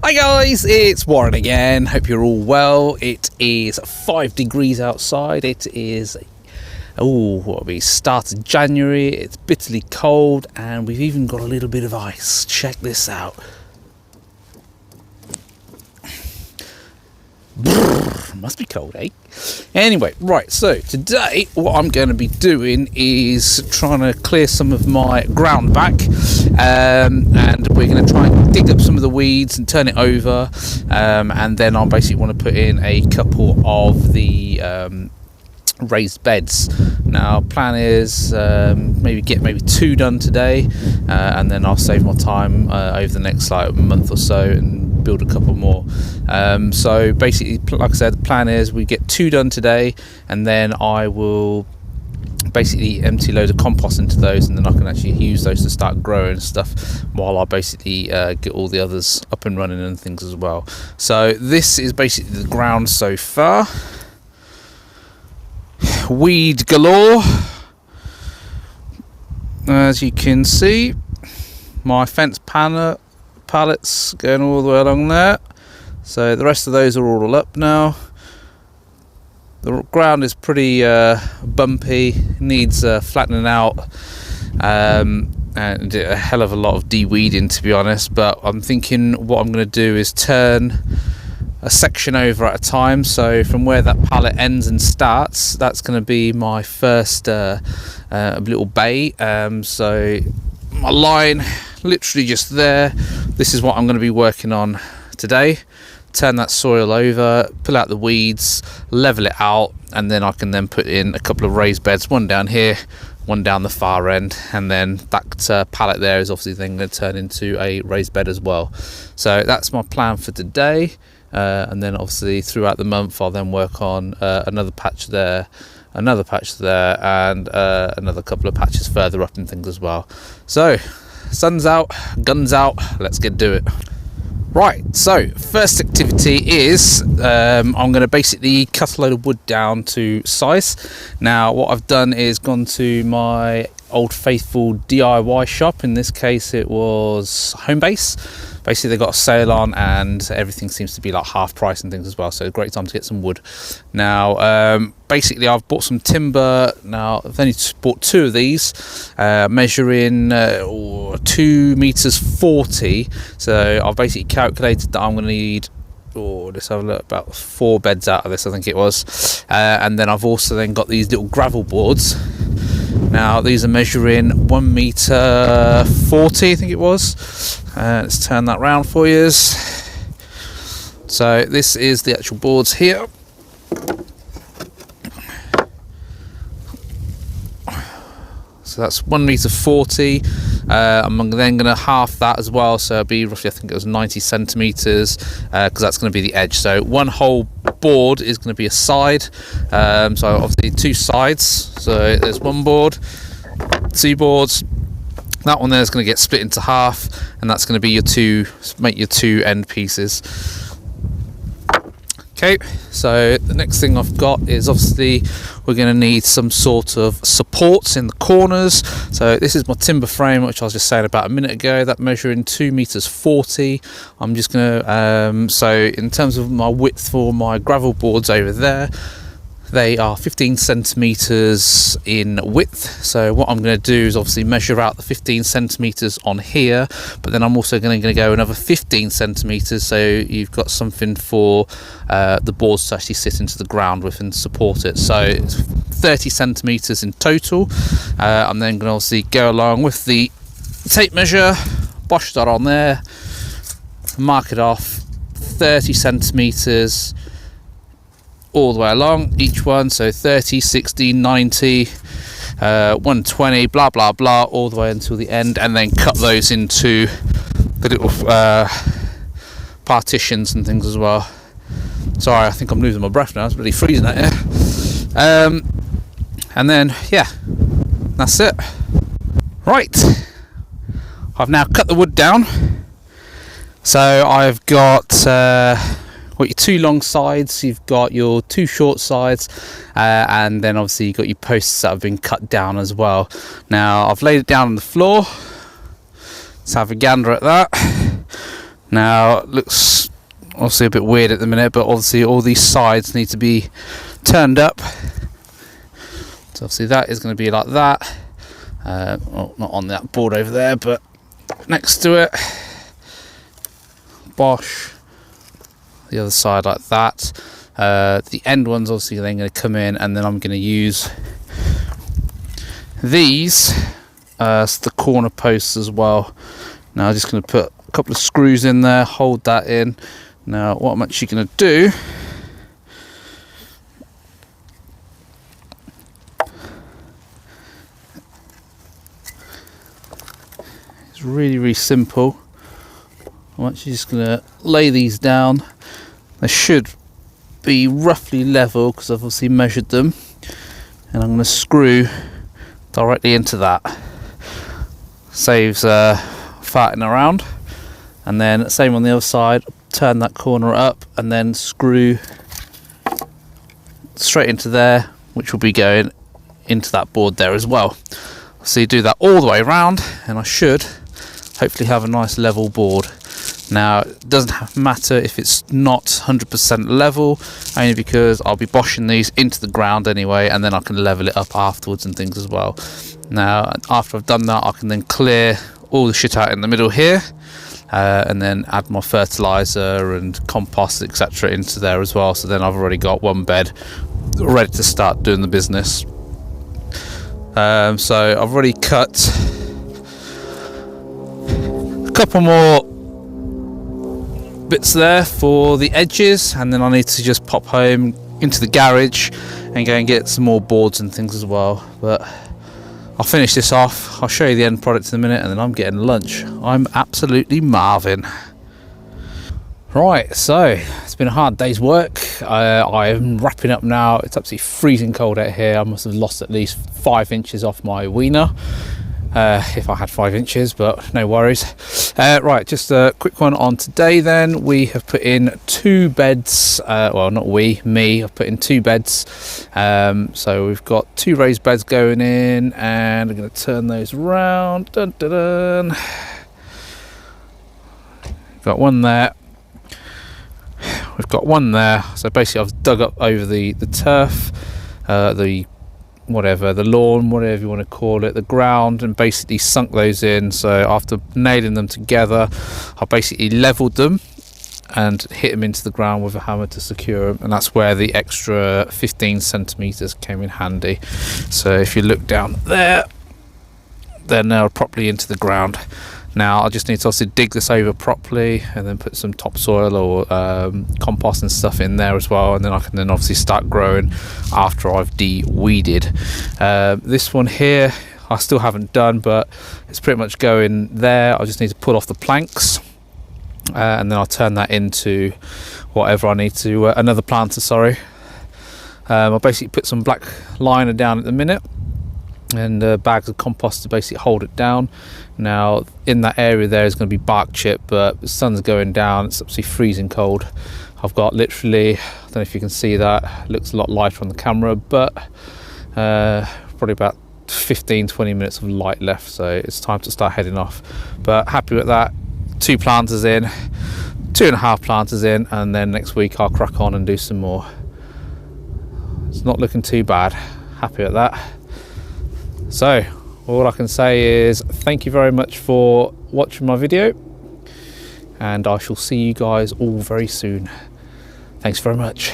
Hi guys, it's Warren again. Hope you're all well. It is 5 degrees outside. It is start of January. It's bitterly cold and we've even got a little bit of ice. Check this out. Must be cold, eh? Anyway, right, so today what I'm going to be doing is trying to clear some of my ground back, and we're going to try and dig up some of the weeds and turn it over, and then I basically want to put in a couple of the raised beds. Now plan is maybe get 2 done today, and then I'll save my time over the next month or so and build a couple more. So basically, like I said, the plan is we get 2 done today, and then I will basically empty a load of compost into those, and then I can actually use those to start growing stuff while I basically get all the others up and running and things as well. So this is basically the ground so far. Weed galore, as you can see. My fence pallets going all the way along there, so the rest of those are all up now. The ground is pretty bumpy, needs flattening out, and a hell of a lot of de-weeding, to be honest. But I'm thinking what I'm going to do is turn a section over at a time. So from where that pallet ends and starts, that's going to be my first little bay. So my line literally just there. This is what I'm going to be working on today. Turn that soil over, pull out the weeds, level it out, and then I can then put in a couple of raised beds, one down here, one down the far end, and then that pallet there is obviously then going to turn into a raised bed as well. So that's my plan for today. And then obviously throughout the month I'll then work on another patch there, and another couple of patches further up and things as well. So sun's out, guns out, let's get to it. Right, so first activity is I'm going to basically cut a load of wood down to size. Now what I've done is gone to my old faithful DIY shop. In this case it was Homebase. Basically they got a sale on and everything seems to be like half price and things as well, so great time to get some wood. Now basically I've bought some timber. Now I've only bought 2 of these, measuring 2 meters 40. So I've basically calculated that I'm going to need, let's have a look, about 4 beds out of this, I think it was. And then I've also then got these little gravel boards. Now these are measuring 1 meter 40, I think it was. Let's turn that round for you. So this is the actual boards here. So that's 1 meter 40. I'm then going to half that as well, so it'll be roughly, I think it was 90 centimeters, because that's going to be the edge. So one whole board is going to be a side. So obviously 2 sides. So there's 1 board, 2 boards. That one there is going to get split into half, and that's going to be your 2 end pieces. Okay, so the next thing I've got is obviously we're going to need some sort of supports in the corners. So this is my timber frame, which I was just saying about a minute ago, that measuring 2 meters 40. I'm just going to so in terms of my width for my gravel boards over there, they are 15 centimeters in width. So what I'm going to do is obviously measure out the 15 centimeters on here, but then I'm also going to go another 15 centimeters, so you've got something for the boards to actually sit into the ground with and support it. So it's 30 centimeters in total. I'm then going to obviously go along with the tape measure, bosh that on there, mark it off 30 centimeters all the way along each one. So 30, 60, 90, 120, blah blah blah, all the way until the end, and then cut those into the little partitions and things as well. Sorry, I think I'm losing my breath now, it's really freezing out here. And then yeah, that's it. Right, I've now cut the wood down. So I've got your 2 long sides, you've got your 2 short sides, and then obviously you've got your posts that have been cut down as well. Now I've laid it down on the floor. Let's have a gander at that. Now it looks obviously a bit weird at the minute, but obviously all these sides need to be turned up. So obviously that is going to be like that. Well, not on that board over there, but next to it. Bosh. The other side like that. The end ones obviously then going to come in, and then I'm going to use these as the corner posts as well. Now I'm just going to put a couple of screws in there, hold that in. Now what I'm actually going to do is really simple. I'm actually just going to lay these down. They should be roughly level because I've obviously measured them, and I'm going to screw directly into that. Saves farting around. And then same on the other side, turn that corner up and then screw straight into there, which will be going into that board there as well. So you do that all the way around, and I should hopefully have a nice level board. Now it doesn't matter if it's not 100% level, only because I'll be boshing these into the ground anyway, and then I can level it up afterwards and things as well. Now after I've done that, I can then clear all the shit out in the middle here, and then add my fertilizer and compost etc into there as well. So then I've already got one bed ready to start doing the business. So I've already cut a couple more bits there for the edges, and then I need to just pop home into the garage and go and get some more boards and things as well. But I'll finish this off, I'll show you the end product in a minute, and then I'm getting lunch. I'm absolutely Marvin. Right, so it's been a hard day's work. I'm wrapping up now. It's absolutely freezing cold out here. I must have lost at least 5 inches off my wiener. If I had 5 inches, but no worries. Right, just a quick one on today then. We have put in 2 beds, well not we, me, I've put in 2 beds. So we've got 2 raised beds going in, and I'm going to turn those around. Dun, dun, dun. Got one there. We've got one there. So basically I've dug up over the turf, the lawn, whatever you want to call it, the ground, and basically sunk those in. So after nailing them together, I basically leveled them and hit them into the ground with a hammer to secure them, and that's where the extra 15 centimeters came in handy. So if you look down there, they're now properly into the ground. Now I just need to also dig this over properly, and then put some topsoil or compost and stuff in there as well, and then I can then obviously start growing after I've de-weeded. This one here I still haven't done, but it's pretty much going there. I just need to pull off the planks, and then I'll turn that into whatever I need to, another planter, sorry. I'll basically put some black liner down at the minute, and bags of compost to basically hold it down. Now in that area there is going to be bark chip, but the sun's going down, it's absolutely freezing cold. I've got literally, I don't know if you can see that, it looks a lot lighter on the camera, but probably about 15-20 minutes of light left, so it's time to start heading off. But happy with that. 2 planters in, 2.5 planters in, and then next week I'll crack on and do some more. It's not looking too bad, happy with that. So all I can say is thank you very much for watching my video, and I shall see you guys all very soon. Thanks very much.